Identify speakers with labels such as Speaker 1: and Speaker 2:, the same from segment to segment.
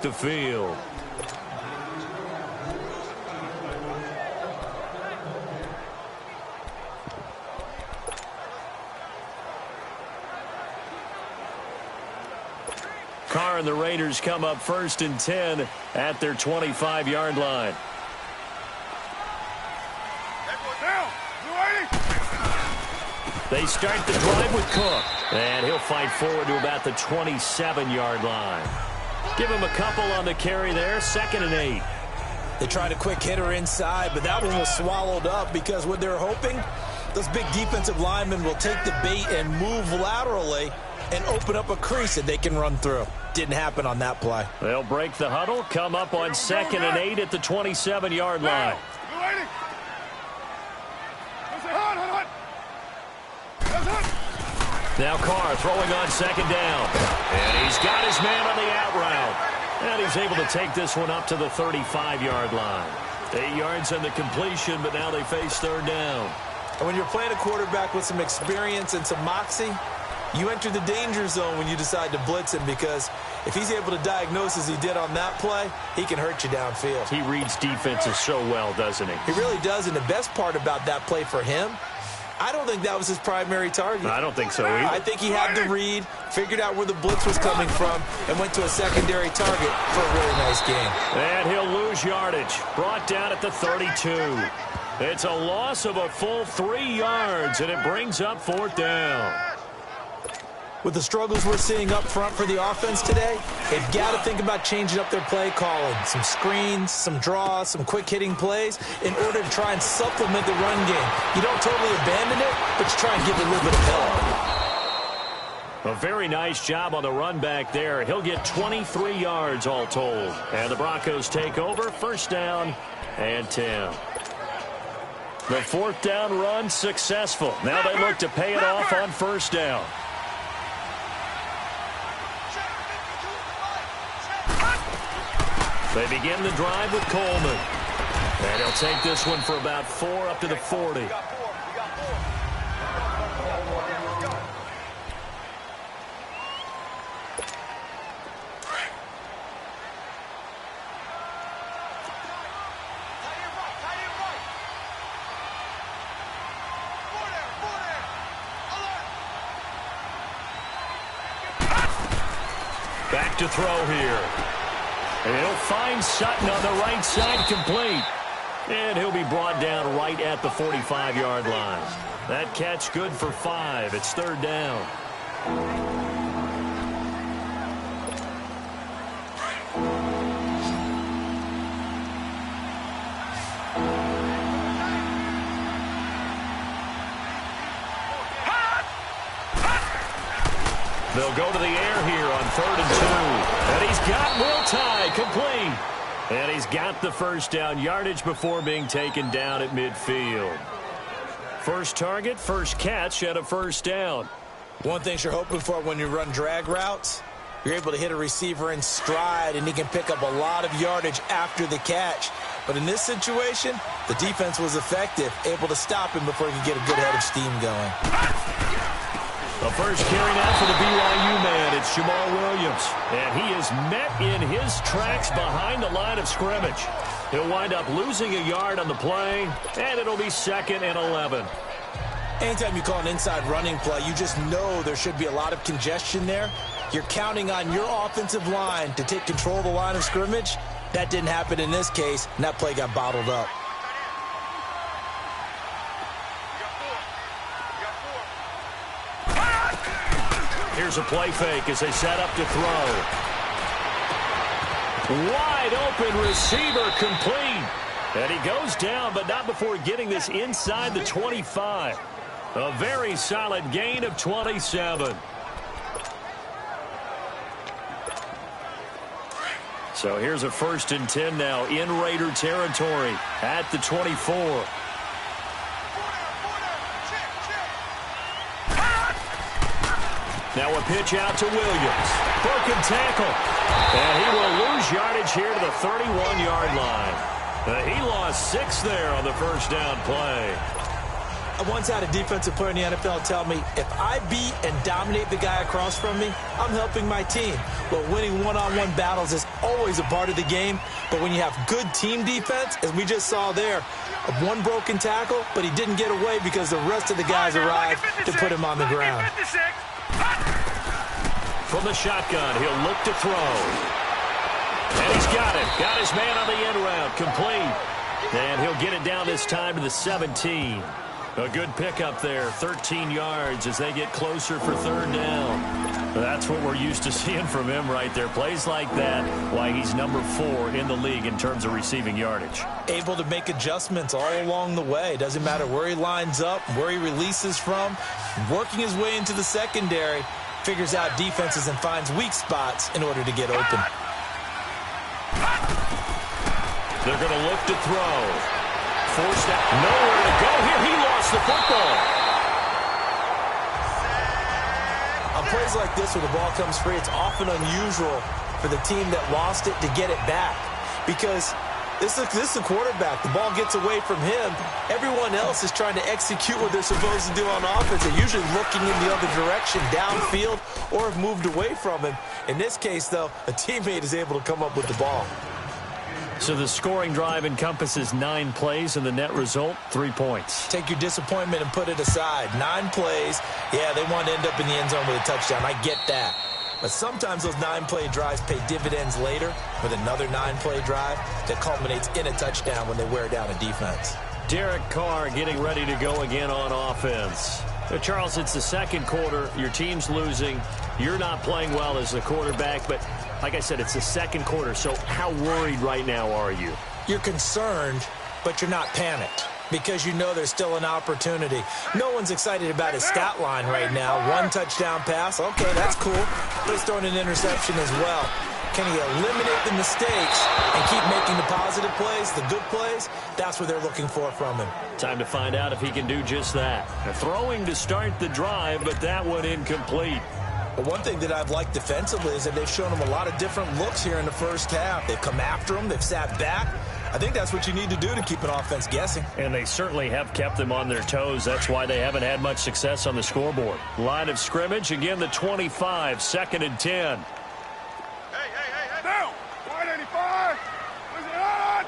Speaker 1: take the field. Carr and the Raiders come up 1st and 10 at their 25-yard line. They start the drive with Cook, and he'll fight forward to about the 27-yard line. Give him a couple on the carry there, 2nd and 8.
Speaker 2: They tried a quick hitter inside, but that one was swallowed up because what they're hoping, those big defensive linemen will take the bait and move laterally and open up a crease that they can run through. Didn't happen on that play.
Speaker 1: They'll break the huddle, come up on 2nd and 8 at the 27-yard line. Now Carr throwing on 2nd down. And he's got his man on the out route. And he's able to take this one up to the 35-yard line. 8 yards on the completion, but now they face 3rd down.
Speaker 2: And when you're playing a quarterback with some experience and some moxie, you enter the danger zone when you decide to blitz him, because if he's able to diagnose as he did on that play, he can hurt you downfield.
Speaker 1: He reads defenses so well, doesn't he?
Speaker 2: He really does, and the best part about that play for him, I don't think that was his primary target.
Speaker 1: I don't think so either.
Speaker 2: I think he had the read, figured out where the blitz was coming from, and went to a secondary target for a really nice game.
Speaker 1: And he'll lose yardage. Brought down at the 32. It's a loss of a full 3 yards, and it brings up 4th down.
Speaker 2: With the struggles we're seeing up front for the offense today, they've got to think about changing up their play calling. Some screens, some draws, some quick-hitting plays in order to try and supplement the run game. You don't totally abandon it, but you try and give it a little bit of help.
Speaker 1: A very nice job on the run back there. He'll get 23 yards all told. And the Broncos take over, 1st down and 10. The 4th down run successful. Now they look to pay it off on 1st down. They begin the drive with Coleman. And he'll take this one for about 4 up to the 40. Back to throw here. And he'll find Sutton on the right side, complete. And he'll be brought down right at the 45-yard line. That catch good for 5. It's 3rd down. They'll go to the air here on 3rd and 2. And he's got Will Tye complete. And he's got the 1st down yardage before being taken down at midfield. First target, first catch at a 1st down.
Speaker 2: One thing you're hoping for when you run drag routes, you're able to hit a receiver in stride, and he can pick up a lot of yardage after the catch. But in this situation, the defense was effective, able to stop him before he could get a good head of steam going.
Speaker 1: The first carry now for the BYU man. It's Jamal Williams. And he is met in his tracks behind the line of scrimmage. He'll wind up losing a yard on the play, and it'll be 2nd and 11.
Speaker 2: Anytime you call an inside running play, you just know there should be a lot of congestion there. You're counting on your offensive line to take control of the line of scrimmage. That didn't happen in this case, and that play got bottled up.
Speaker 1: Here's a play fake as they set up to throw. Wide open receiver complete. And he goes down, but not before getting this inside the 25. A very solid gain of 27. So here's a 1st and 10 now in Raider territory at the 24. Now a pitch out to Williams. Broken tackle. And he will lose yardage here to the 31-yard line. He lost 6 there on the 1st down play.
Speaker 2: I once had a defensive player in the NFL tell me, if I beat and dominate the guy across from me, I'm helping my team. Well, winning one-on-one battles is always a part of the game, but when you have good team defense, as we just saw there, one broken tackle, but he didn't get away because the rest of the guys arrived to put him on the ground.
Speaker 1: From the shotgun, he'll look to throw. And he's got it. Got his man on the end route. Complete. And he'll get it down this time to the 17. A good pickup there. 13 yards as they get closer for third down. That's what we're used to seeing from him right there. Plays like that, why he's number 4 in the league in terms of receiving yardage.
Speaker 2: Able to make adjustments all along the way. Doesn't matter where he lines up, where he releases from. Working his way into the secondary. Figures out defenses and finds weak spots in order to get open.
Speaker 1: They're going to look to throw. Forced out. Nowhere to go here. He lost the football.
Speaker 2: On plays like this where the ball comes free, it's often unusual for the team that lost it to get it back. Because this is the quarterback. The ball gets away from him. Everyone else is trying to execute what they're supposed to do on offense. They're usually looking in the other direction, downfield, or have moved away from him. In this case, though, a teammate is able to come up with the ball.
Speaker 1: So the scoring drive encompasses 9 plays, and the net result, 3 points.
Speaker 2: Take your disappointment and put it aside. 9 plays. Yeah, they want to end up in the end zone with a touchdown. I get that. But sometimes those 9-play drives pay dividends later with another 9-play drive that culminates in a touchdown when they wear down a defense.
Speaker 1: Derek Carr getting ready to go again on offense. Charles, it's the second quarter. Your team's losing. You're not playing well as the quarterback, but like I said, it's the second quarter. So how worried right now are you?
Speaker 2: You're concerned, but you're not panicked because you know there's still an opportunity. No one's excited about his stat line right now. 1 touchdown pass. Okay, that's cool. But he's throwing an interception as well. Can he eliminate the mistakes and keep making the positive plays, the good plays? That's what they're looking for from him.
Speaker 1: Time to find out if he can do just that. Throwing to start the drive, but that one incomplete.
Speaker 2: But one thing that I've liked defensively is that they've shown him a lot of different looks here in the first half. They've come after him. They've sat back. I think that's what you need to do to keep an offense guessing.
Speaker 1: And they certainly have kept them on their toes. That's why they haven't had much success on the scoreboard. Line of scrimmage, again, the 25, 2nd and 10.
Speaker 3: Down! 185!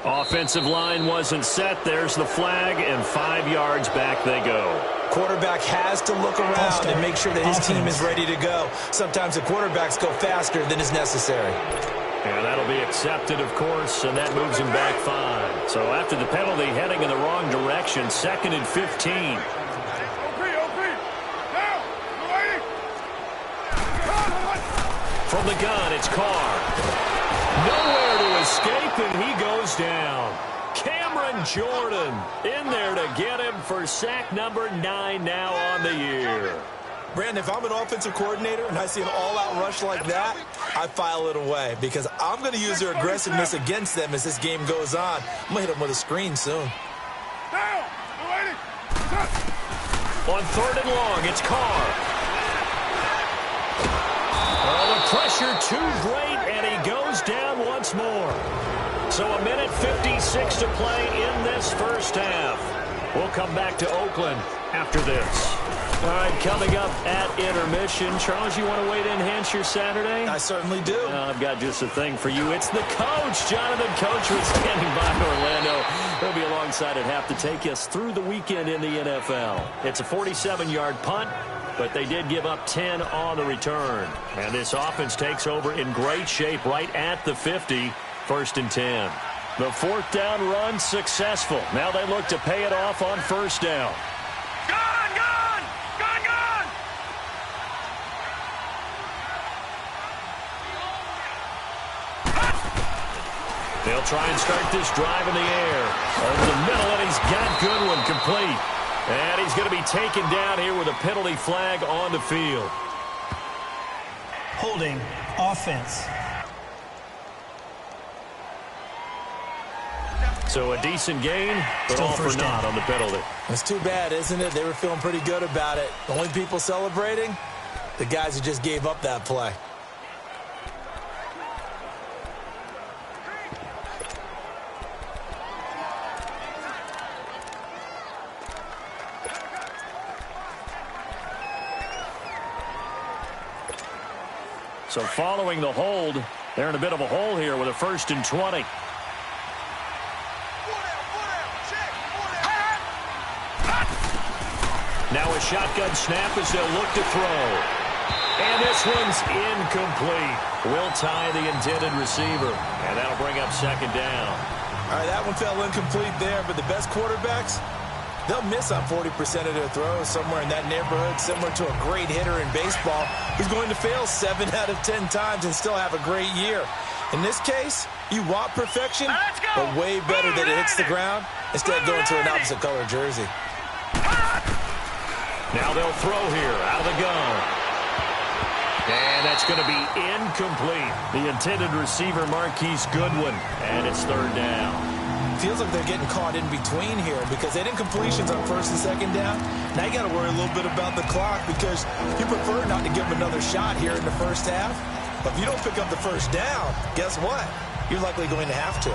Speaker 1: Offensive line wasn't set. There's the flag, and 5 yards back they go.
Speaker 2: Quarterback has to look around and make sure that his team is ready to go. Sometimes the quarterbacks go faster than is necessary.
Speaker 1: And that'll be accepted, of course, and that moves him back 5. So after the penalty, heading in the wrong direction, 2nd and 15. From the gun, it's Carr. Nowhere to escape, and he goes down. Cameron Jordan in there to get him for sack number 9 now on the year.
Speaker 2: Brandon, if I'm an offensive coordinator and I see an all-out rush like that, I file it away because I'm going to use their aggressiveness against them as this game goes on. I'm going to hit them with a screen soon.
Speaker 1: On 3rd and long, it's Carr. Oh, the pressure too great, and he goes down once more. So a minute 56 to play in this first half. We'll come back to Oakland after this. All right, coming up at intermission. Charles, you want to wait to enhance your Saturday?
Speaker 2: I certainly do.
Speaker 1: I've got just a thing for you. It's the coach, Jonathan Coachman, standing by Orlando. He'll be alongside at half to take us through the weekend in the NFL. It's a 47-yard punt, but they did give up 10 on the return. And this offense takes over in great shape right at the 50, 1st and 10. The 4th down run successful. Now they look to pay it off on 1st down. They'll try and start this drive in the air. Over the middle, and he's got Goodwin complete. And he's going to be taken down here with a penalty flag on the field.
Speaker 4: Holding offense.
Speaker 1: So a decent gain, but
Speaker 4: Still
Speaker 1: all for naught on the penalty.
Speaker 2: It's too bad, isn't it? They were feeling pretty good about it. The only people celebrating, the guys who just gave up that play.
Speaker 1: So following the hold, they're in a bit of a hole here with a 1st and 20. Now a shotgun snap as they'll look to throw. And this one's incomplete. Will tie the intended receiver. And that'll bring up 2nd down.
Speaker 2: All right, that one fell incomplete there, but the best quarterbacks, they'll miss on 40% of their throws, somewhere in that neighborhood, similar to a great hitter in baseball who's going to fail 7 out of 10 times and still have a great year. In this case, you want perfection, but way better that it hits the ground instead of going to an opposite color jersey.
Speaker 1: Now they'll throw here out of the gun. And that's going to be incomplete. The intended receiver, Marquise Goodwin, and it's 3rd down.
Speaker 2: Feels like they're getting caught in between here because they had incompletions on 1st and 2nd down. Now you got to worry a little bit about the clock because you prefer not to give them another shot here in the 1st half. But if you don't pick up the 1st down, guess what? You're likely going to have to.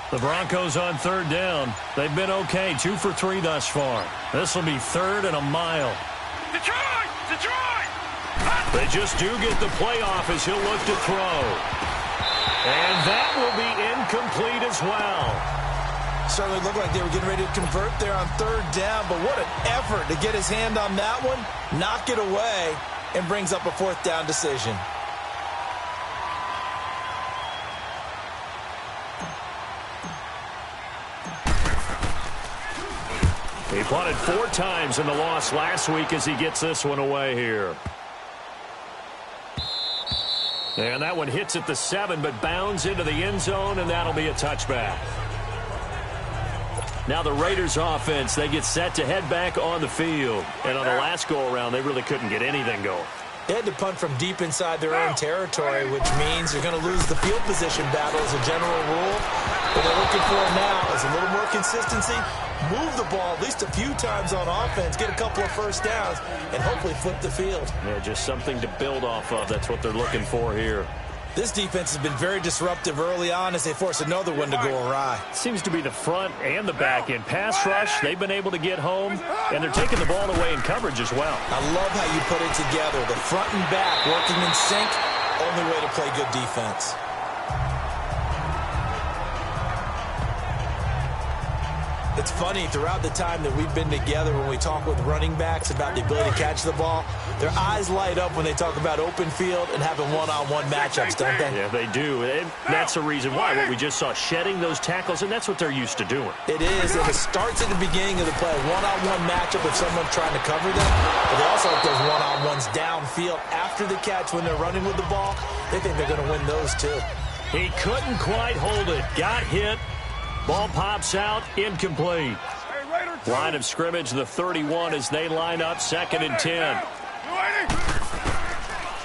Speaker 1: The Broncos on 3rd down. They've been okay, 2 for 3 thus far. This will be 3rd and a mile. Detroit! Detroit! They just do get the play off as he'll look to throw. And that will be incomplete as well.
Speaker 2: Certainly looked like they were getting ready to convert there on 3rd down, but what an effort to get his hand on that one, knock it away, and brings up a 4th down decision.
Speaker 1: He punted 4 times in the loss last week as he gets this one away here. And that one hits at the 7, but bounds into the end zone, and that'll be a touchback. Now the Raiders offense, they get set to head back on the field. And on the last go-around, they really couldn't get anything going.
Speaker 2: They had to punt from deep inside their own territory, which means you're going to lose the field position battle as a general rule. What they're looking for now is a little more consistency, move the ball at least a few times on offense, get a couple of 1st downs, and hopefully flip the field.
Speaker 1: Yeah, just something to build off of. That's what they're looking for here.
Speaker 2: This defense has been very disruptive early on as they force another one to go awry.
Speaker 1: Seems to be the front and the back end. Pass rush, they've been able to get home, and they're taking the ball away in coverage as well.
Speaker 2: I love how you put it together. The front and back working in sync, only way to play good defense. It's funny, throughout the time that we've been together, when we talk with running backs about the ability to catch the ball, their eyes light up when they talk about open field and having one-on-one matchups, don't they?
Speaker 1: Yeah, they do. And that's the reason why. What we just saw, shedding those tackles, and that's what they're used to doing.
Speaker 2: It is, and it starts at the beginning of the play. One-on-one matchup if someone's trying to cover them, but they also like those one-on-ones downfield after the catch when they're running with the ball. They think they're going to win those too.
Speaker 1: He couldn't quite hold it. Got hit. Ball pops out, incomplete. Line of scrimmage, the 31 as they line up, 2nd and 10.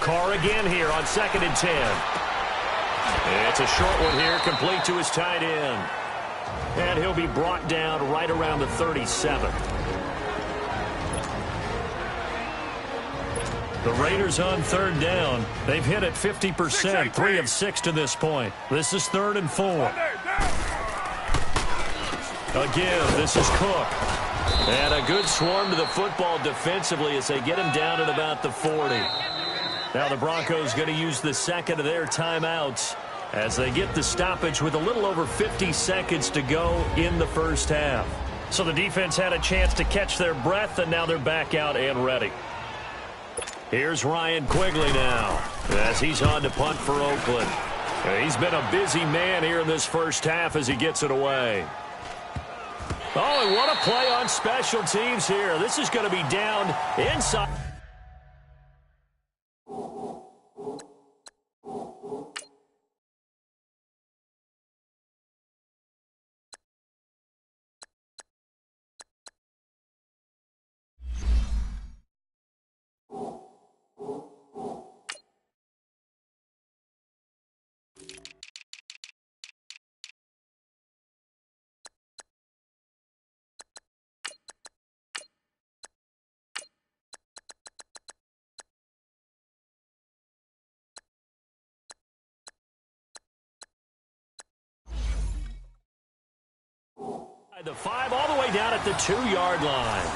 Speaker 1: Carr again here on 2nd and 10. It's a short one here, complete to his tight end. And he'll be brought down right around the 37. The Raiders on 3rd down. They've hit it 50%, 3 of 6 to this point. This is 3rd and 4. Again, this is Cook. And a good swarm to the football defensively as they get him down at about the 40. Now the Broncos going to use the 2nd of their timeouts as they get the stoppage with a little over 50 seconds to go in the 1st half. So the defense had a chance to catch their breath, and now they're back out and ready. Here's Ryan Quigley now as he's on to punt for Oakland. He's been a busy man here in this 1st half as he gets it away. Oh, and what a play on special teams here. This is going to be down inside. The 5 all the way down at the 2-yard line.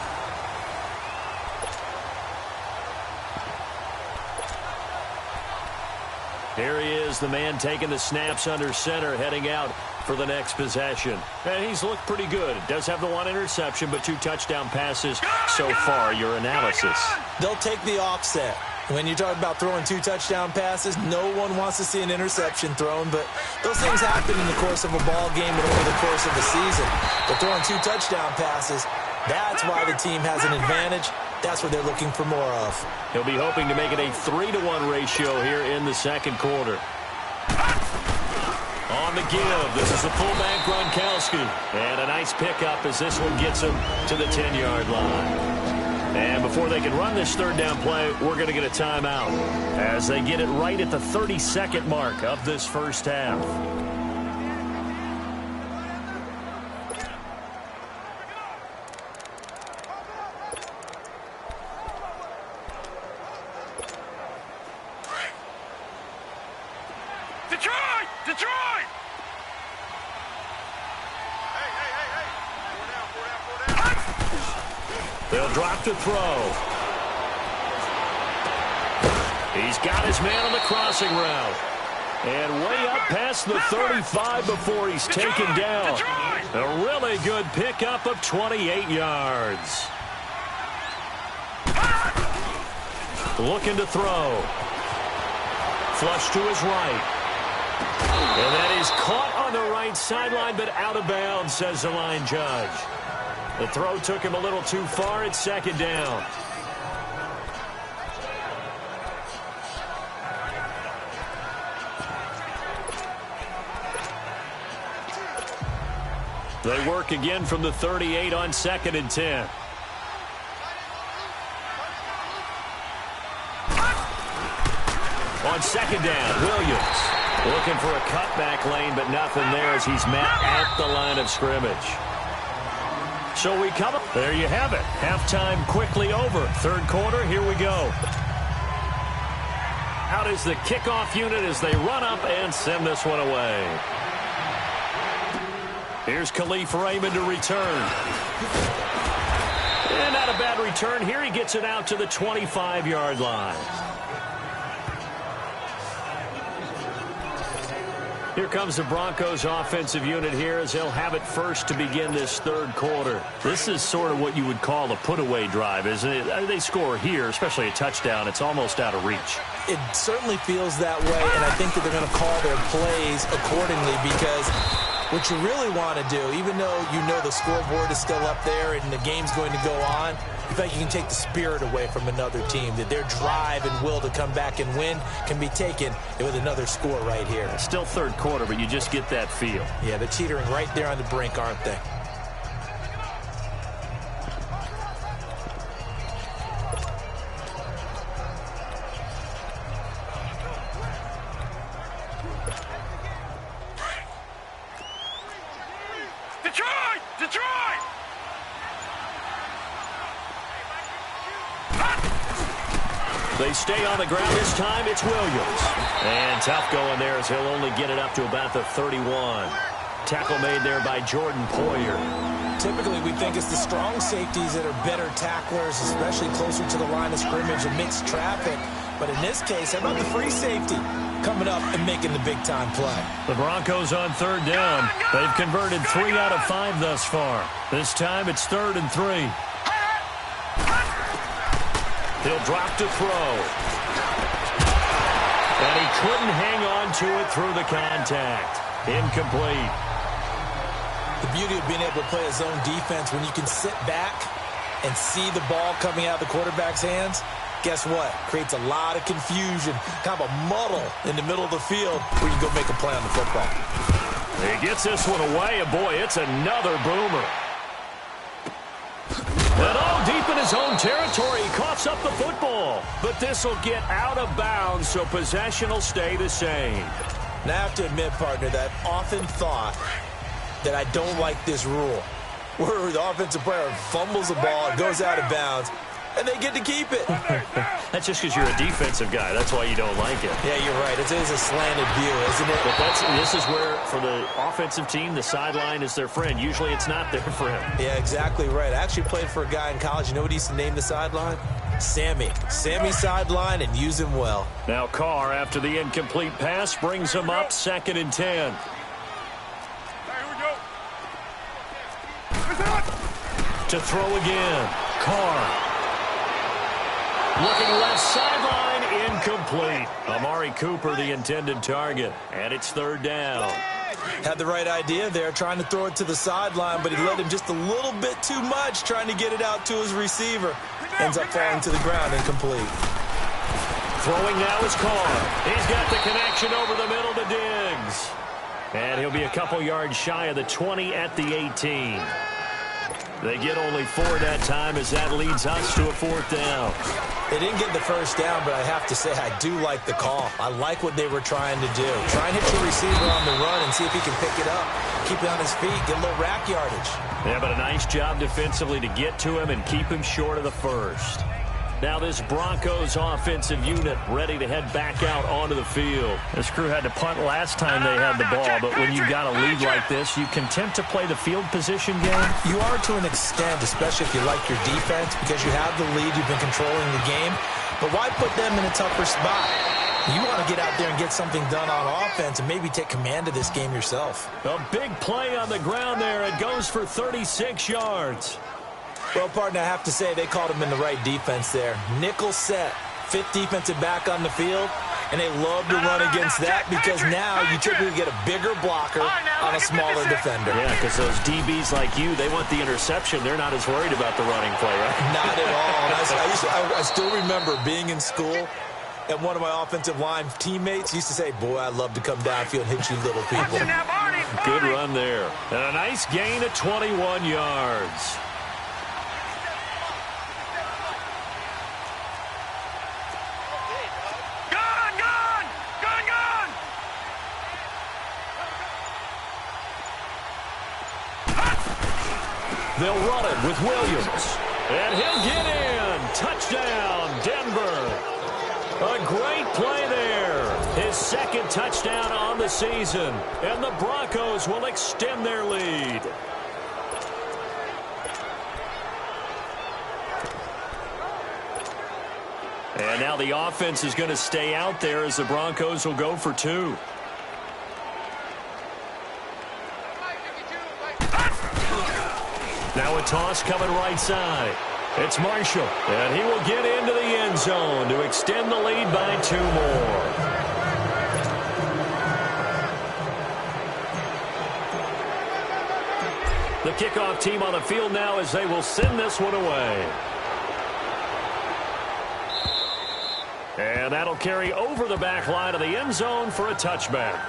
Speaker 1: Here he is, the man taking the snaps under center, heading out for the next possession. And he's looked pretty good. Does have the 1 interception, but 2 touchdown passes so far. Your analysis.
Speaker 2: They'll take the offset. When you talk about throwing 2 touchdown passes, no one wants to see an interception thrown, but those things happen in the course of a ball game and over the course of the season. But throwing 2 touchdown passes, that's why the team has an advantage. That's what they're looking for more of.
Speaker 1: He'll be hoping to make it a 3-to-1 ratio here in the second quarter. On the give, this is the fullback Gronkowski. And a nice pickup as this one gets him to the 10-yard line. And before they can run this 3rd down play, we're going to get a timeout as they get it right at the 32nd mark of this first half.
Speaker 3: Detroit!
Speaker 1: They'll drop to throw. He's got his man on the crossing route. And way up past the 35 before he's taken down. A really good pickup of 28 yards. Looking to throw. Flush to his right. And that is caught on the right sideline, but out of bounds, says the line judge. The throw took him a little too far. It's 2nd down. They work again from the 38 on 2nd and 10. On 2nd down, Williams looking for a cutback lane, but nothing there as he's met at the line of scrimmage. So we come up. There you have it. Halftime quickly over. 3rd quarter, here we go. Out is the kickoff unit as they run up and send this one away. Here's Khalif Raymond to return. And not a bad return here. He gets it out to the 25-yard line. Here comes the Broncos offensive unit here as they'll have it first to begin this 3rd quarter. This is sort of what you would call a put-away drive, isn't it? They score here, especially a touchdown. It's almost out of reach.
Speaker 2: It certainly feels that way, and I think that they're going to call their plays accordingly because what you really want to do, even though you know the scoreboard is still up there and the game's going to go on, in fact, you can take the spirit away from another team, that their drive and will to come back and win can be taken with another score right here.
Speaker 1: It's still 3rd quarter, but you just get that feel.
Speaker 2: Yeah, they're teetering right there on the brink, aren't they?
Speaker 3: Detroit!
Speaker 1: They stay on the ground this time. It's Williams. And tough going there as he'll only get it up to about the 31. Tackle made there by Jordan Poyer.
Speaker 2: Typically, we think it's the strong safeties that are better tacklers, especially closer to the line of scrimmage amidst traffic. But in this case, how about the free safety coming up and making the big-time play?
Speaker 1: The Broncos on 3rd down. They've converted 3 out of 5 thus far. This time it's 3rd and 3. He'll drop to throw. And he couldn't hang on to it through the contact. Incomplete.
Speaker 2: The beauty of being able to play a zone defense when you can sit back and see the ball coming out of the quarterback's hands, guess what? Creates a lot of confusion, kind of a muddle in the middle of the field where you go make a play on the football.
Speaker 1: He gets this one away, and boy, it's another boomer. And all deep in his own territory, he coughs up the football. But this will get out of bounds, so possession will stay the same.
Speaker 2: Now, I have to admit, partner, that I've often thought that I don't like this rule, where the offensive player fumbles the ball, it goes out of bounds, and they get to keep it.
Speaker 1: That's just because you're a defensive guy. That's why you don't like it.
Speaker 2: Yeah, you're right. It is a slanted view, isn't it?
Speaker 1: But this is where, for the offensive team, the sideline is their friend. Usually it's not their friend.
Speaker 2: Yeah, exactly right. I actually played for a guy in college. You know what he used to name the sideline? Sammy. Sammy sideline, and use him well.
Speaker 1: Now Carr, after the incomplete pass, brings him up 2nd and 10. To throw again. Carr. Looking left sideline, incomplete. Amari Cooper, the intended target. And it's 3rd down.
Speaker 2: Had the right idea there, trying to throw it to the sideline, but he led him just a little bit too much, trying to get it out to his receiver. Ends up falling to the ground, incomplete.
Speaker 1: Throwing now is Carr. He's got the connection over the middle to Diggs. And he'll be a couple yards shy of the 20 at the 18. They get only 4 that time as that leads us to a 4th down.
Speaker 2: They didn't get the first down, but I have to say I do like the call. I like what they were trying to do. Try and hit your receiver on the run and see if he can pick it up. Keep it on his feet, get a little rack yardage.
Speaker 1: Yeah, but a nice job defensively to get to him and keep him short of the first. Now this Broncos offensive unit ready to head back out onto the field. This crew had to punt last time they had the ball, but when you've got a lead like this, you can tempt to play the field position game.
Speaker 2: You are to an extent, especially if you like your defense, because you have the lead, you've been controlling the game. But why put them in a tougher spot? You want to get out there and get something done on offense and maybe take command of this game yourself.
Speaker 1: A big play on the ground there. It goes for 36 yards.
Speaker 2: Well, partner, I have to say they called him in the right defense there. Nickel set, 5th defensive back on the field, and they love to run against that because now you typically get a bigger blocker on a smaller defender.
Speaker 1: Yeah, because those DBs like you, they want the interception. They're not as worried about the running play, right?
Speaker 2: Not at all. And I still remember being in school, and one of my offensive line teammates used to say, boy, I'd love to come downfield and hit you little people.
Speaker 1: Good run there. And a nice gain of 21 yards. They'll run it with Williams. And he'll get in. Touchdown, Denver. A great play there. His 2nd touchdown on the season. And the Broncos will extend their lead. And now the offense is going to stay out there as the Broncos will go for 2. Now a toss coming right side. It's Marshall, and he will get into the end zone to extend the lead by 2 more. The kickoff team on the field now as they will send this one away. And that'll carry over the back line of the end zone for a touchback.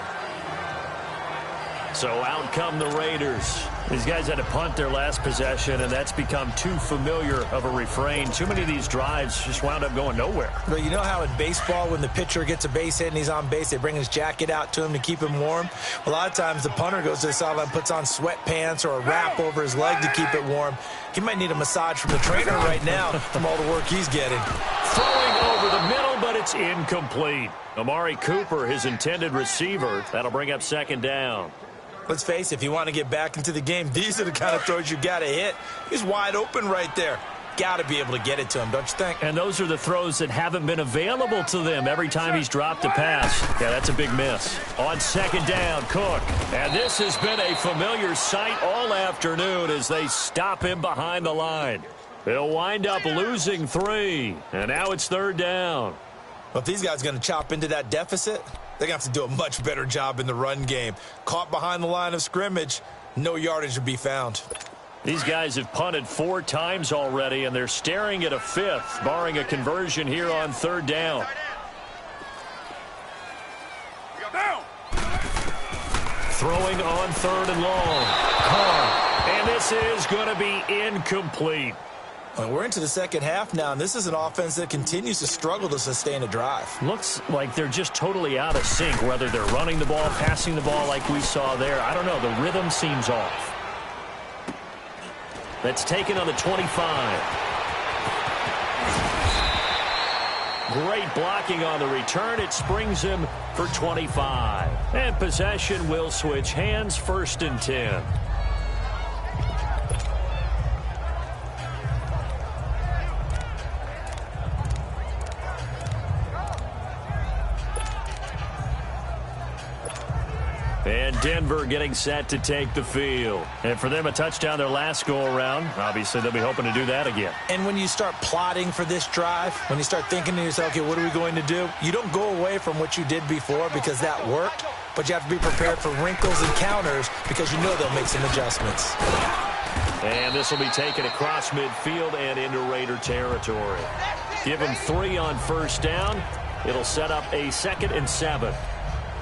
Speaker 1: So out come the Raiders. These guys had to punt their last possession, and that's become too familiar of a refrain. Too many of these drives just wound up going nowhere.
Speaker 2: But you know how in baseball, when the pitcher gets a base hit and he's on base, they bring his jacket out to him to keep him warm? A lot of times the punter goes to the sideline, puts on sweatpants or a wrap over his leg to keep it warm. He might need a massage from the trainer right now from all the work he's getting.
Speaker 1: Throwing over the middle, but it's incomplete. Amari Cooper, his intended receiver. That'll bring up 2nd down.
Speaker 2: Let's face it, if you want to get back into the game, these are the kind of throws you got to hit. He's wide open right there. Got to be able to get it to him, don't you think?
Speaker 1: And those are the throws that haven't been available to them every time he's dropped a pass. Yeah, that's a big miss. On 2nd down, Cook. And this has been a familiar sight all afternoon as they stop him behind the line. They'll wind up losing 3. And now it's 3rd down.
Speaker 2: Well, if these guys are going to chop into that deficit, they're going to have to do a much better job in the run game. Caught behind the line of scrimmage, no yardage to be found.
Speaker 1: These guys have punted 4 times already, and they're staring at a 5th, barring a conversion here on 3rd down. Throwing on 3rd and long. Carr. And this is going to be incomplete.
Speaker 2: Well, we're into the 2nd half now, and this is an offense that continues to struggle to sustain a drive.
Speaker 1: Looks like they're just totally out of sync, whether they're running the ball, passing the ball like we saw there. I don't know. The rhythm seems off. That's taken on the 25. Great blocking on the return. It springs him for 25. And possession will switch hands, 1st and 10. And Denver getting set to take the field. And for them, a touchdown their last go-around. Obviously, they'll be hoping to do that again.
Speaker 2: And when you start plotting for this drive, when you start thinking to yourself, okay, what are we going to do? You don't go away from what you did before because that worked, but you have to be prepared for wrinkles and counters because you know they'll make some adjustments.
Speaker 1: And this will be taken across midfield and into Raider territory. Give them 3 on 1st down. It'll set up a 2nd and 7.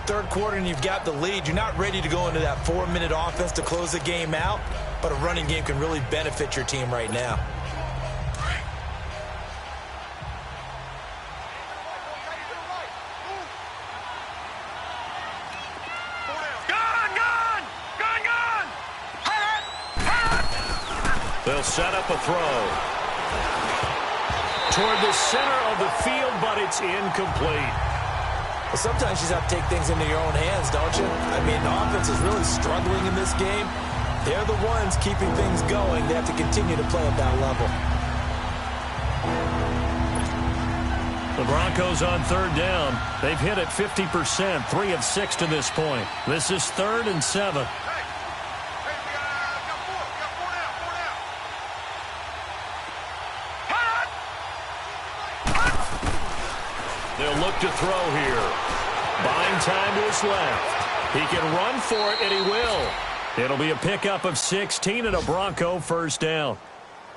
Speaker 2: Third quarter and you've got the lead. You're not ready to go into that 4-minute offense to close the game out, but a running game can really benefit your team right now.
Speaker 1: They'll set up a throw toward the center of the field, but it's incomplete.
Speaker 2: Well, sometimes you just have to take things into your own hands, don't you? I mean, the offense is really struggling in this game. They're the ones keeping things going. They have to continue to play at that level.
Speaker 1: The Broncos on 3rd down. They've hit it 50%, 3 of 6 to this point. This is 3rd and 7. They'll look to throw here. Buying time to his left. He can run for it, and he will. It'll be a pickup of 16 and a Bronco 1st down.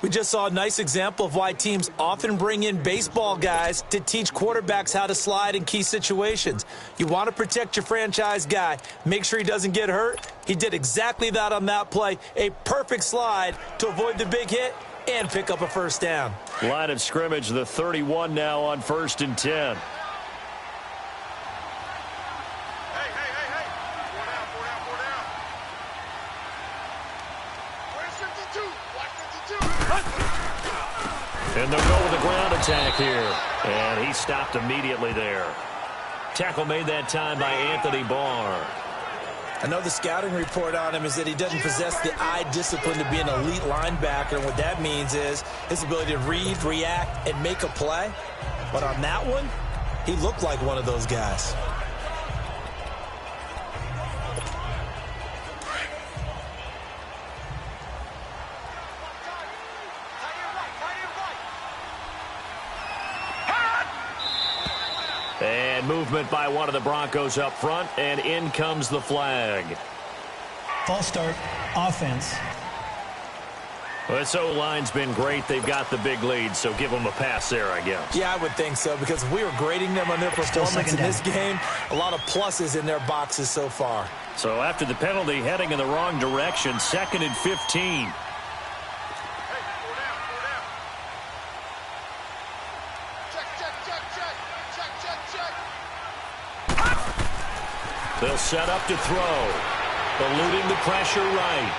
Speaker 2: We just saw a nice example of why teams often bring in baseball guys to teach quarterbacks how to slide in key situations. You want to protect your franchise guy. Make sure he doesn't get hurt. He did exactly that on that play. A perfect slide to avoid the big hit and pick up a 1st down.
Speaker 1: Line of scrimmage, the 31 now on 1st and 10. And they'll go with a ground attack here. And he stopped immediately there. Tackle made that time by Anthony Barr.
Speaker 2: I know the scouting report on him is that he doesn't possess the eye discipline to be an elite linebacker. And what that means is his ability to read, react, and make a play. But on that one, he looked like one of those guys.
Speaker 1: And movement by one of the Broncos up front, and in comes the flag.
Speaker 4: False start, offense.
Speaker 1: Well, this O-line's been great. They've got the big lead, so give them a pass there, I guess.
Speaker 2: Yeah, I would think so, because if we were grading them on their performance in this game, a lot of pluses in their boxes so far.
Speaker 1: So after the penalty, heading in the wrong direction, 2nd and 15. They'll set up to throw. Eluding the pressure right.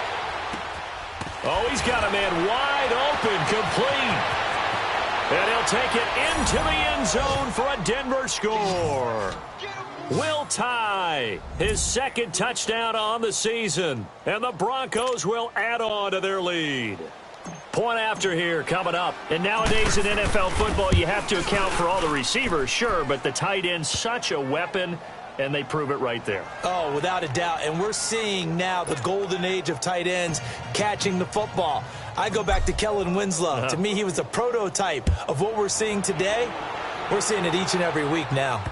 Speaker 1: Oh, he's got a man wide open, complete. And he'll take it into the end zone for a Denver score. Will tie his 2nd touchdown on the season. And the Broncos will add on to their lead. Point after here coming up. And nowadays in NFL football, you have to account for all the receivers, sure, but the tight end's such a weapon. And they prove it right there.
Speaker 2: Oh, without a doubt. And we're seeing now the golden age of tight ends catching the football. I go back to Kellen Winslow. To me, he was a prototype of what we're seeing today. We're seeing it each and every week now.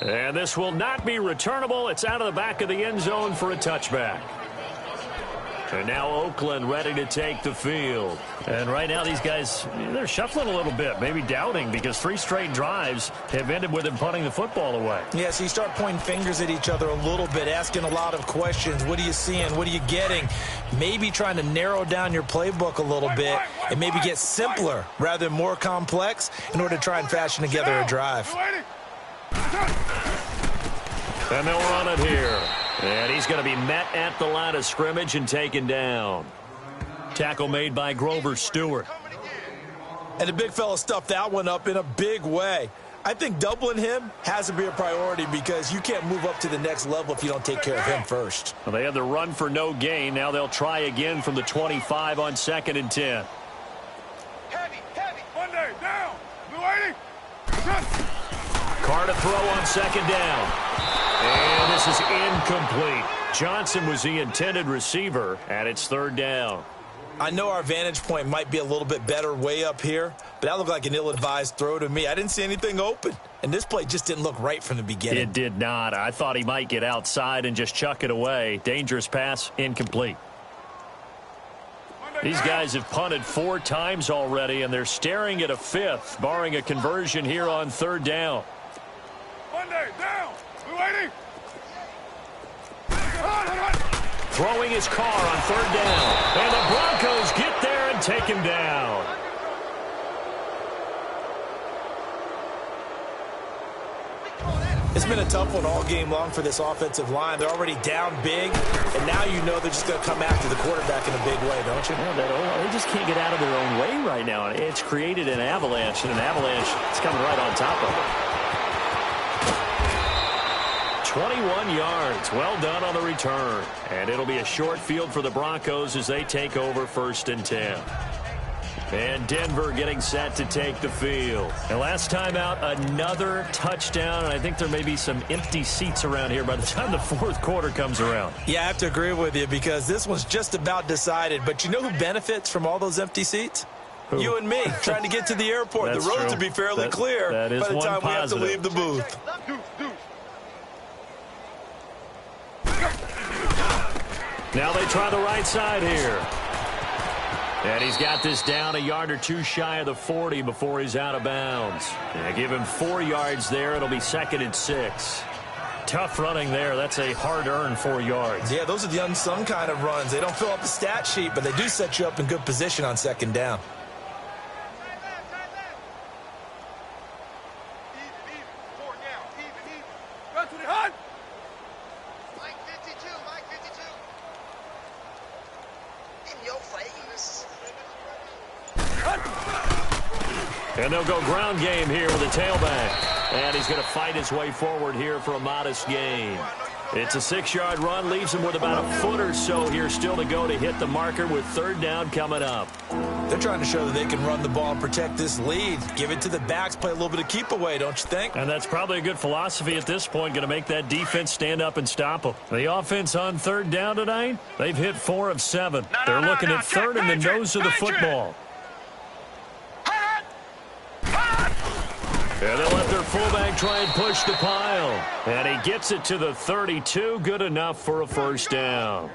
Speaker 1: And this will not be returnable. It's out of the back of the end zone for a touchback. And now Oakland ready to take the field. And right now these guys, they're shuffling a little bit, maybe doubting, because 3 straight drives have ended with them punting the football away.
Speaker 2: Yeah, so you start pointing fingers at each other a little bit, asking a lot of questions. What are you seeing? What are you getting? Maybe trying to narrow down your playbook a little bit and maybe get simpler rather than more complex in order to try and fashion together a drive.
Speaker 1: And they'll run it here. And he's going to be met at the line of scrimmage and taken down. Tackle made by Grover Stewart.
Speaker 2: And the big fella stuffed that one up in a big way. I think doubling him has to be a priority because you can't move up to the next level if you don't take care of him first.
Speaker 1: Well, they had the run for no gain. Now they'll try again from the 25 on 2nd and 10.
Speaker 3: Heavy. Monday, down. Blue 80.
Speaker 1: Carr to throw on 2nd down. And this is incomplete. Johnson was the intended receiver, and it's 3rd down.
Speaker 2: I know our vantage point might be a little bit better way up here, but that looked like an ill-advised throw to me. I didn't see anything open, and this play just didn't look right from the beginning.
Speaker 1: It did not. I thought he might get outside and just chuck it away. Dangerous pass, incomplete. These guys have punted 4 times already, and they're staring at a 5th, barring a conversion here on 3rd down.
Speaker 3: Monday, down. Blue 80.
Speaker 1: Throwing his Carr on 3rd down. And the Broncos get there and take him down.
Speaker 2: It's been a tough one all game long for this offensive line. They're already down big, and now you know they're just going to come after the quarterback in a big way, don't you?
Speaker 1: Yeah, they just can't get out of their own way right now. It's created an avalanche, and an avalanche is coming right on top of it. 21 yards. Well done on the return. And it'll be a short field for the Broncos as they take over 1st and 10. And Denver getting set to take the field. And last time out, another touchdown. And I think there may be some empty seats around here by the time the 4th quarter comes around.
Speaker 2: Yeah, I have to agree with you because this one's just about decided. But you know who benefits from all those empty seats? Who? You and me, trying to get to the airport. The roads will be fairly clear by the time we have to leave the booth.
Speaker 1: Now they try the right side here. And he's got this down a yard or 2 shy of the 40 before he's out of bounds. And give him 4 yards there. It'll be 2nd and 6. Tough running there. That's a hard-earned 4 yards.
Speaker 2: Yeah, those are the unsung kind of runs. They don't fill up the stat sheet, but they do set you up in good position on 2nd down.
Speaker 1: And they'll go ground game here with a tailback. And he's going to fight his way forward here for a modest gain. It's a 6-yard run. Leaves him with about a foot or so here still to go to hit the marker with 3rd down coming up.
Speaker 2: They're trying to show that they can run the ball and protect this lead. Give it to the backs, play a little bit of keep away, don't you think?
Speaker 1: And that's probably a good philosophy at this point. Going to make that defense stand up and stop them. The offense on 3rd down tonight, they've hit 4 of 7. They're looking at 3rd in the nose of the football. And they'll let their fullback try and push the pile. And he gets it to the 32. Good enough for a 1st down.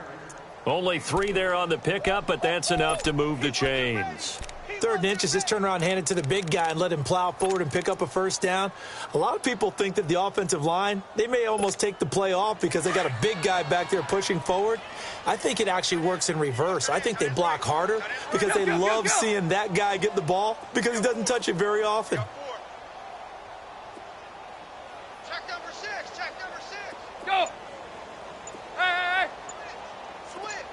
Speaker 1: Only 3 there on the pickup, but that's enough to move the chains.
Speaker 2: 3rd and inches, just turn around, hand it to the big guy, and let him plow forward and pick up a 1st down. A lot of people think that the offensive line, they may almost take the play off because they got a big guy back there pushing forward. I think it actually works in reverse. I think they block harder because they love seeing that guy get the ball because he doesn't touch it very often.
Speaker 3: Go! Hey! Switch!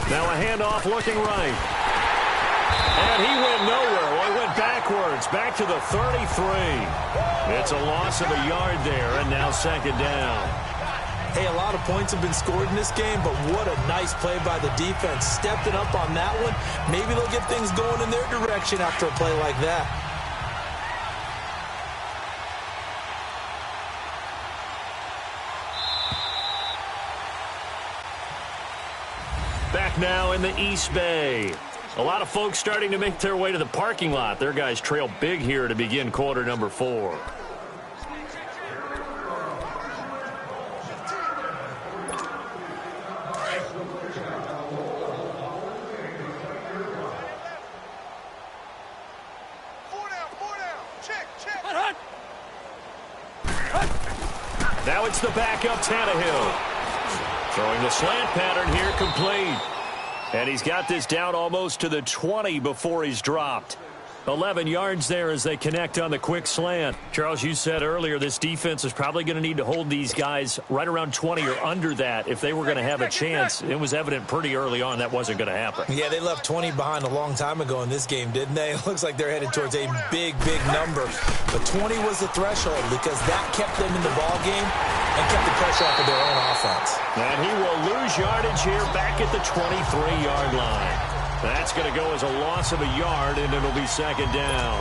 Speaker 1: Now a handoff looking right. And he went nowhere. Well, he went backwards, back to the 33. It's a loss of a yard there, and now 2nd down.
Speaker 2: Hey, a lot of points have been scored in this game, but what a nice play by the defense. Stepping up on that one. Maybe they'll get things going in their direction after a play like that.
Speaker 1: Back now in the East Bay. A lot of folks starting to make their way to the parking lot. Their guys trail big here to begin quarter number 4. Now it's the backup Tannehill. Throwing the slant pattern here, complete. And he's got this down almost to the 20 before he's dropped. 11 yards there as they connect on the quick slant. Charles, you said earlier this defense is probably going to need to hold these guys right around 20 or under that if they were going to have a chance. It was evident pretty early on that wasn't going to happen.
Speaker 2: Yeah, they left 20 behind a long time ago in this game, didn't they? It looks like they're headed towards a big number. But 20 was the threshold because that kept them in the ball game and kept the pressure off of their own offense.
Speaker 1: And he will lose yardage here back at the 23-yard line. That's going to go as a loss of a yard, and it'll be second down.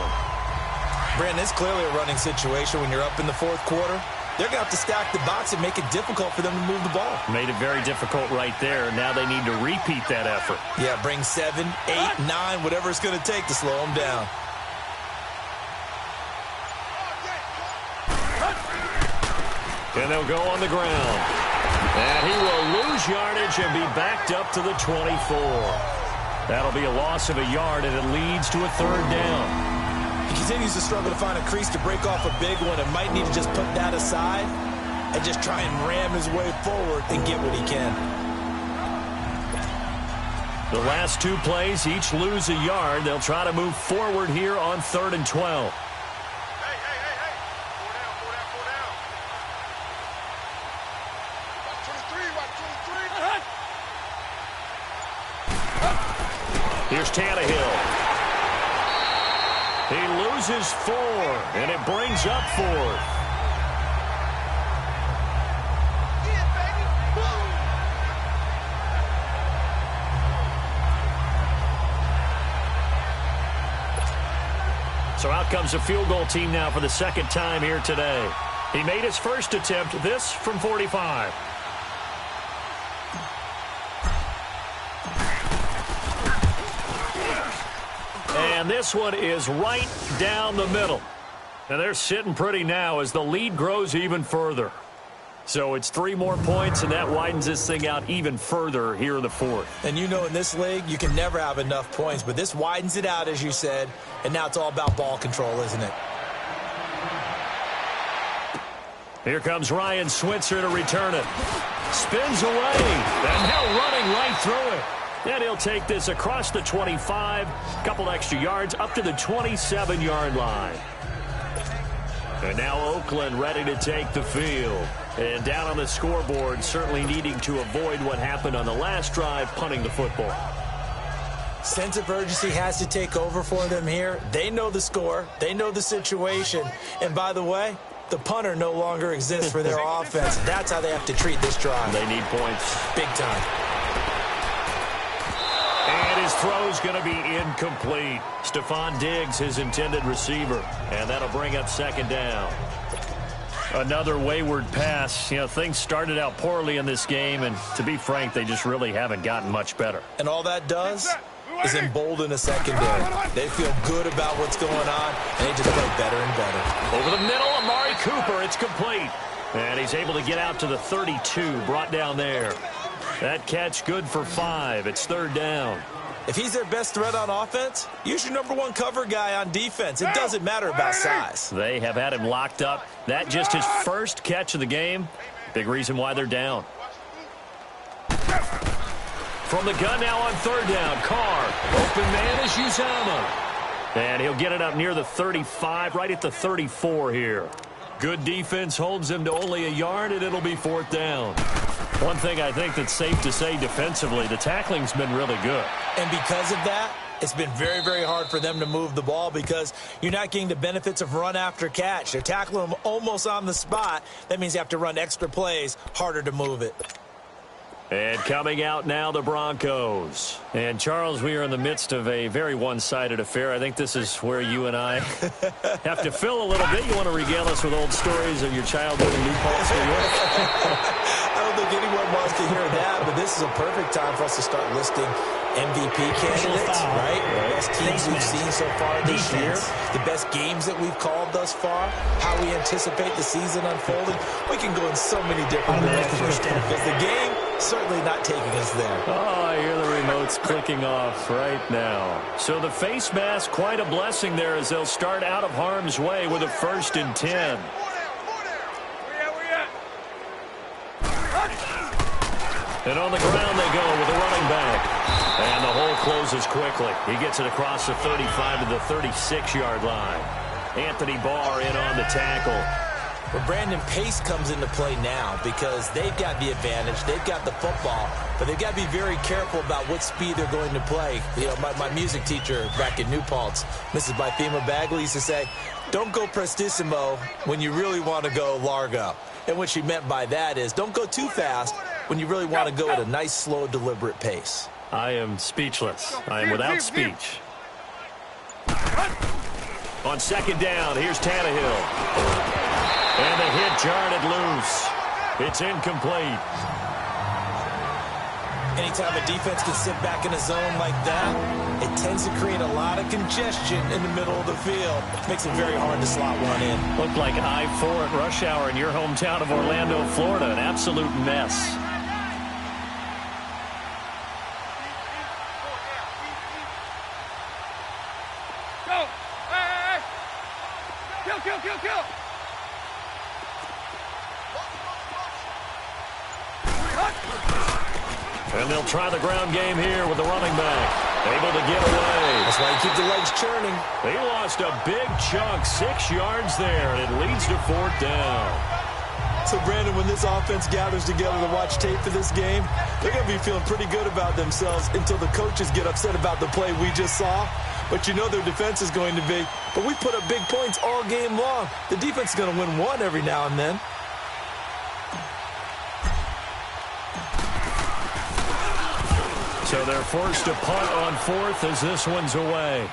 Speaker 2: Brandon, it's clearly a running situation when you're up in the fourth quarter. They're going to have to stack the box and make it difficult for them to move the ball.
Speaker 1: Made it very difficult right there. Now they need to repeat that effort.
Speaker 2: Yeah, bring 7, 8, 9, whatever it's going to take to slow them down.
Speaker 1: And they'll go on the ground. And he will lose yardage and be backed up to the 24. That'll be a loss of a yard, and it leads to a third down.
Speaker 2: He continues to struggle to find a crease to break off a big one and might need to just put that aside and just try and ram his way forward and get what he can.
Speaker 1: The last two plays each lose a yard. They'll try to move forward here on 3rd and 12. Here's Tannehill. He loses 4, and it brings up 4th. So out comes a field goal team now for the second time here today. He made his first attempt, this from 45. And this one is right down the middle. And they're sitting pretty now as the lead grows even further. So it's 3 more points, and that widens this thing out even further here in the fourth.
Speaker 2: And you know in this league, you can never have enough points. But this widens it out, as you said. And now it's all about ball control, isn't it?
Speaker 1: Here comes Ryan Switzer to return it. Spins away. And now running right through it. And he'll take this across the 25, couple extra yards up to the 27-yard line. And now Oakland ready to take the field. And down on the scoreboard, certainly needing to avoid what happened on the last drive, punting the football.
Speaker 2: Sense of urgency has to take over for them here. They know the score. They know the situation. And by the way, the punter no longer exists for their offense. That's how they have to treat this drive.
Speaker 1: They need points.
Speaker 2: Big time.
Speaker 1: And his throw's going to be incomplete. Stephon Diggs, his intended receiver. And that'll bring up second down. Another wayward pass. You know, things started out poorly in this game, and to be frank, they just really haven't gotten much better.
Speaker 2: And all that does is embolden a secondary. They feel good about what's going on, and they just play better and better.
Speaker 1: Over the middle, Amari Cooper, it's complete. And he's able to get out to the 32, brought down there. That catch good for 5. It's third down.
Speaker 2: If he's their best threat on offense, use your #1 cover guy on defense. It doesn't matter about size.
Speaker 1: They have had him locked up. That just his first catch of the game. Big reason why they're down. From the gun now on third down. Carr. Open man is Uzama. And he'll get it up near the 35, right at the 34 here. Good defense holds him to only a yard, and it'll be fourth down. One thing I think that's safe to say defensively, the tackling's been really good.
Speaker 2: And because of that, it's been very, very hard for them to move the ball because you're not getting the benefits of run after catch. They're tackling them almost on the spot. That means you have to run extra plays, harder to move it.
Speaker 1: And coming out now, the Broncos. And, Charles, we are in the midst of a very one-sided affair. I think this is where you and I have to fill a little bit. You want to regale us with old stories of your childhood in New Paltz, New York?
Speaker 2: I don't think anyone wants to hear that, but this is a perfect time for us to start listing MVP candidates, right? The best teams we've seen so far this year, the best games that we've called thus far, how we anticipate the season unfolding. We can go in so many different directions because the game certainly not taking us there.
Speaker 1: Oh, I hear the remotes clicking off right now. So the face mask, quite a blessing there as they'll start out of harm's way with a 1st and 10. And on the ground they go with a running back. And the hole closes quickly. He gets it across the 35 to the 36-yard line. Anthony Barr in on the tackle.
Speaker 2: Well, Brandon, pace comes into play now because they've got the advantage. They've got the football, but they've got to be very careful about what speed they're going to play. You know, my music teacher back in New Paltz, Mrs. Bythema Bagley, used to say, don't go prestissimo when you really want to go largo. And what she meant by that is don't go too fast when you really want to go at a nice, slow, deliberate pace.
Speaker 1: I am speechless. I am without speech. On second down, here's Tannehill. And the hit jarred it loose. It's incomplete.
Speaker 2: Anytime a defense can sit back in a zone like that, it tends to create a lot of congestion in the middle of the field. Makes it very hard to slot one in.
Speaker 1: Looked like I-4 at rush hour in your hometown of Orlando, Florida. An absolute mess.
Speaker 3: Go! Hey! Kill!
Speaker 1: And they'll try the ground game here with the running back. Able to get away.
Speaker 2: That's why you keep the legs churning.
Speaker 1: They lost a big chunk, 6 yards there, and it leads to fourth down.
Speaker 2: So, Brandon, when this offense gathers together to watch tape for this game, they're going to be feeling pretty good about themselves until the coaches get upset about the play we just saw. But you know their defense is going to be, but we put up big points all game long. The defense is going to win one every now and then.
Speaker 1: So they're forced to punt on fourth as this one's away.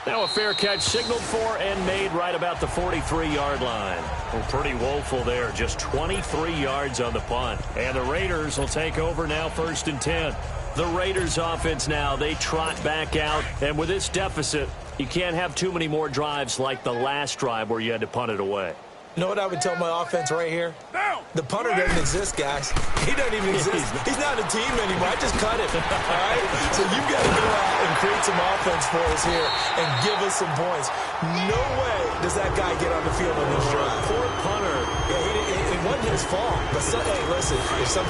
Speaker 1: Now a fair catch signaled for and made right about the 43-yard line. Well, pretty woeful there. Just 23 yards on the punt. And the Raiders will take over now, 1st and 10. The Raiders offense now, they trot back out. And with this deficit, you can't have too many more drives like the last drive where you had to punt it away.
Speaker 2: You know what I would tell my offense right here? The punter doesn't exist, guys. He doesn't even exist. He's not a team anymore. I just cut him. All right? So you've got to go out and create some offense for us here and give us some points. No way does that guy get on the field on this drive.
Speaker 1: Poor punter.
Speaker 2: Yeah, it wasn't his fault. But hey, listen,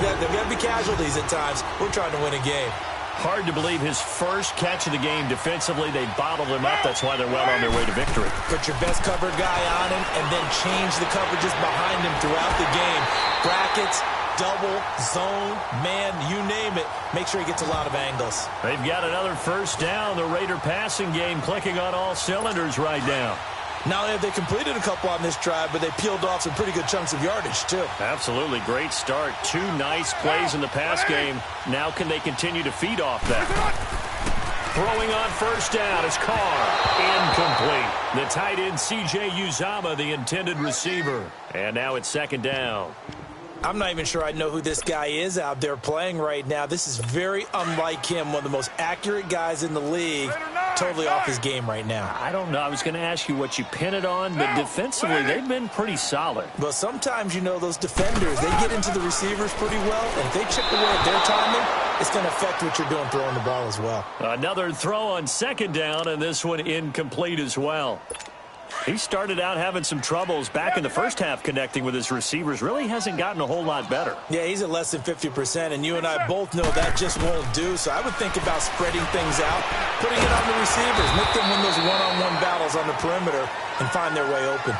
Speaker 2: there got to be casualties at times. We're trying to win a game.
Speaker 1: Hard to believe his first catch of the game defensively. They bottled him up. That's why they're well on their way to victory.
Speaker 2: Put your best cover guy on him and then change the coverages behind him throughout the game. Brackets, double, zone, man, you name it. Make sure he gets a lot of angles.
Speaker 1: They've got another first down. The Raider passing game clicking on all cylinders right now.
Speaker 2: Not only have they completed a couple on this drive, but they peeled off some pretty good chunks of yardage, too.
Speaker 1: Absolutely. Great start. 2 nice plays in the pass game. Now can they continue to feed off that? Throwing on first down is Carr. Incomplete. The tight end, C.J. Uzama, the intended receiver. And now it's 2nd down.
Speaker 2: I'm not even sure I know who this guy is out there playing right now. This is very unlike him, one of the most accurate guys in the league. Totally off his game right now.
Speaker 1: I don't know. I was going to ask you what you pin it on, but defensively, they've been pretty solid.
Speaker 2: Well, sometimes, you know, those defenders, they get into the receivers pretty well, and if they chip away at their timing, it's going to affect what you're doing throwing the ball as well.
Speaker 1: Another throw on 2nd down, and this one incomplete as well. He started out having some troubles back in the first half connecting with his receivers. Really hasn't gotten a whole lot better.
Speaker 2: Yeah, he's at less than 50%, and you and I both know that just won't do. So I would think about spreading things out, putting it on the receivers, make them win those one-on-one battles on the perimeter and find their way open.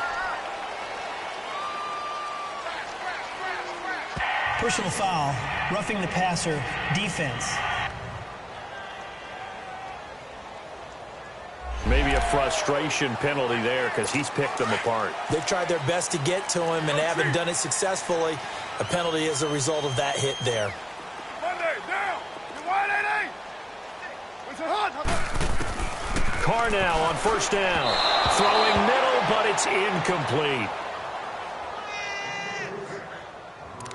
Speaker 4: Personal foul, roughing the passer, defense.
Speaker 1: Maybe a frustration penalty there because he's picked them apart.
Speaker 2: They've tried their best to get to him and haven't done it successfully. A penalty is a result of that hit there.
Speaker 3: Monday, down. You wide, 8-8.
Speaker 1: Carr now on first down. Throwing middle, but it's incomplete.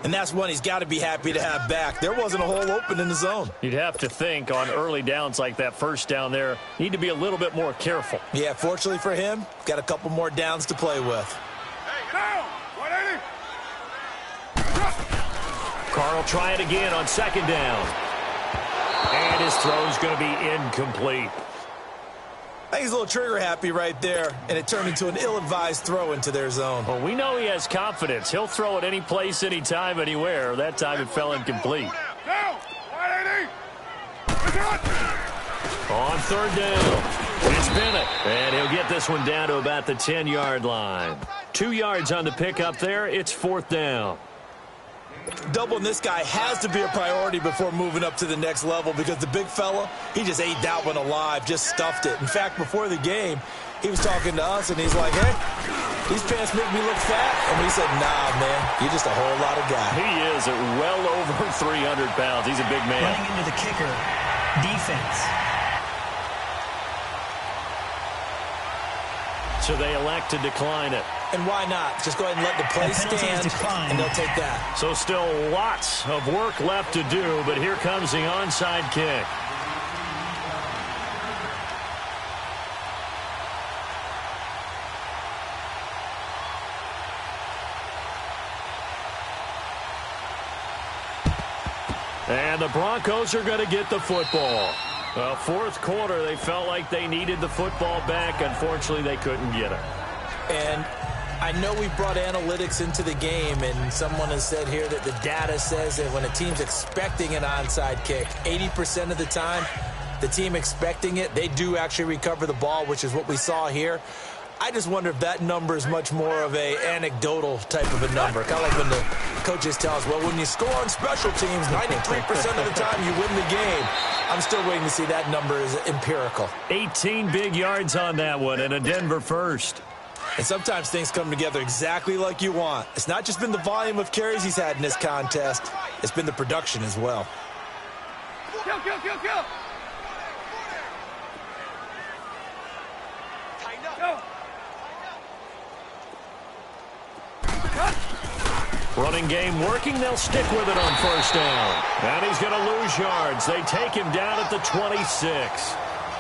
Speaker 2: And that's one he's got to be happy to have back. There wasn't a hole open in the zone.
Speaker 1: You'd have to think on early downs like that first down there, need to be a little bit more careful.
Speaker 2: Yeah, fortunately for him, got a couple more downs to play with.
Speaker 3: Hey, down. 180.
Speaker 1: Carr will try it again on 2nd down. And his throw's going to be incomplete.
Speaker 2: I think he's a little trigger happy right there, and it turned into an ill-advised throw into their zone.
Speaker 1: Well, we know he has confidence. He'll throw it any place, anytime, anywhere. That time it fell incomplete.
Speaker 3: Down. 180.
Speaker 1: On third down, it's Bennett, and he'll get this one down to about the 10-yard line. 2 yards on the pickup there. It's fourth down.
Speaker 2: Doubling this guy has to be a priority before moving up to the next level because the big fella, he just ate that one alive, just stuffed it. In fact, before the game, he was talking to us, and he's like, hey, these pants make me look fat. And we said, nah, man, you're just a whole lot of guy.
Speaker 1: He is at well over 300 pounds. He's a big man.
Speaker 4: Running into the kicker. Defense.
Speaker 1: So they elect to decline it.
Speaker 2: And why not? Just go ahead and let the play stand, and they'll take that.
Speaker 1: So still lots of work left to do, but here comes the onside kick. And the Broncos are going to get the football. Well, fourth quarter, they felt like they needed the football back. Unfortunately, they couldn't get it.
Speaker 2: And I know we brought analytics into the game, and someone has said here that the data says that when a team's expecting an onside kick, 80% of the time, the team expecting it, they do actually recover the ball, which is what we saw here. I just wonder if that number is much more of a anecdotal type of a number. Kind of like when the coaches tell us, well, when you score on special teams, 93% of the time you win the game. I'm still waiting to see that number is empirical.
Speaker 1: 18 big yards on that one, and a Denver first.
Speaker 2: And sometimes things come together exactly like you want. It's not just been the volume of carries he's had in this contest. It's been the production as well.
Speaker 3: Kill, kill, kill, kill. Go.
Speaker 1: Running game working. They'll stick with it on first down. And he's going to lose yards. They take him down at the 26.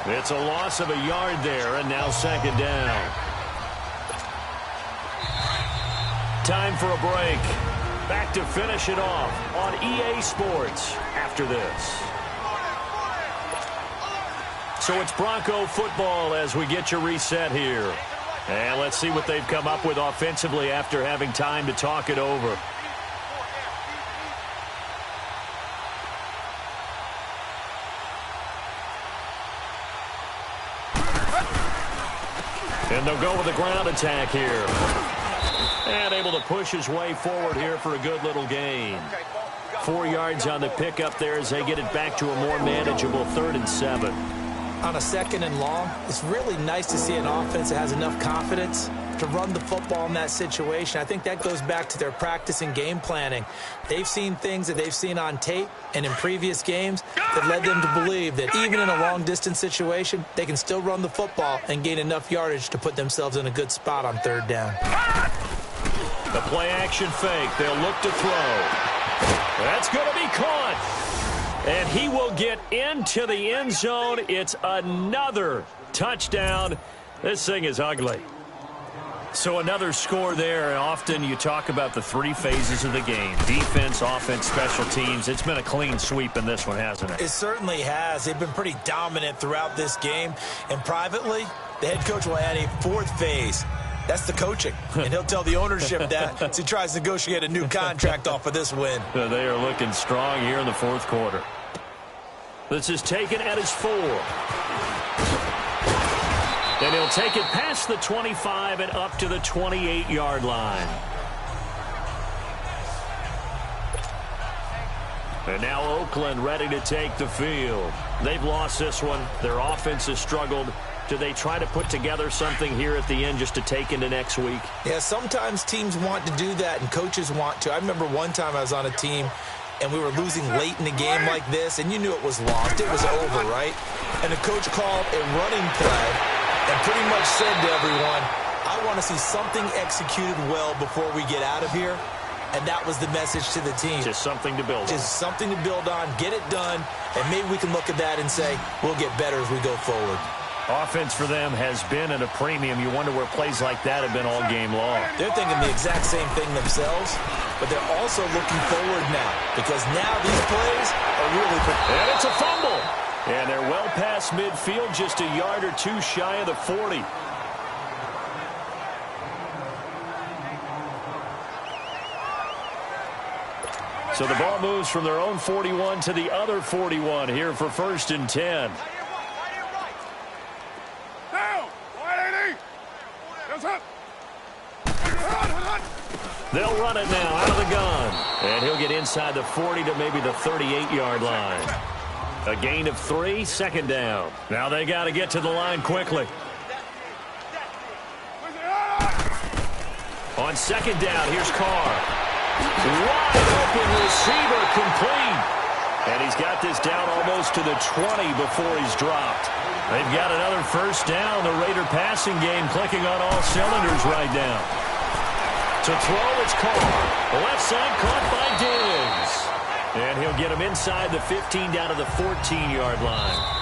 Speaker 1: It's a loss of a yard there, and now second down. Time for a break. Back to finish it off on EA Sports after this. So it's Bronco football as we get you reset here. And let's see what they've come up with offensively after having time to talk it over. And they'll go with a ground attack here. And able to push his way forward here for a good little gain. 4 yards on the pickup there as they get it back to a more manageable 3rd and 7.
Speaker 2: On a 2nd and long, it's really nice to see an offense that has enough confidence to run the football in that situation. I think that goes back to their practice and game planning. They've seen things that they've seen on tape and in previous games that led them to believe that even in a long-distance situation, they can still run the football and gain enough yardage to put themselves in a good spot on 3rd down.
Speaker 1: The play-action fake. They'll look to throw. That's going to be caught. And he will get into the end zone. It's another touchdown. This thing is ugly. So another score there. And often you talk about the 3 phases of the game. Defense, offense, special teams. It's been a clean sweep in this one, hasn't it?
Speaker 2: It certainly has. They've been pretty dominant throughout this game. And privately, the head coach will add a 4th phase. That's the coaching. And he'll tell the ownership that as he tries to negotiate a new contract off of this win.
Speaker 1: They are looking strong here in the 4th quarter. This is taken at his 4. And he'll take it past the 25 and up to the 28-yard line. And now Oakland ready to take the field. They've lost this one. Their offense has struggled. Do they try to put together something here at the end just to take into next week?
Speaker 2: Yeah, sometimes teams want to do that and coaches want to. I remember one time I was on a team and we were losing late in a game like this, and you knew it was lost. It was over, right? And the coach called a running play and pretty much said to everyone, I want to see something executed well before we get out of here. And that was the message to the team.
Speaker 1: Just something to build on.
Speaker 2: Just something to build on, get it done, and maybe we can look at that and say, we'll get better as we go forward.
Speaker 1: Offense for them has been at a premium. You wonder where plays like that have been all game long.
Speaker 2: They're thinking the exact same thing themselves, but they're also looking forward now because now these plays are really good.
Speaker 1: And it's a fumble. And they're well past midfield, just a yard or 2 shy of the 40. So the ball moves from their own 41 to the other 41 here for 1st and 10. They'll run it now out of the gun. And he'll get inside the 40 to maybe the 38-yard line. A gain of 3, 2nd down. Now they got to get to the line quickly. On 2nd down, here's Carr. Wide open receiver, complete. And he's got this down almost to the 20 before he's dropped. They've got another 1st down. The Raider passing game clicking on all cylinders right now. To throw, it's Carr. The left side caught by Diggs. And he'll get him inside the 15 down to the 14-yard line.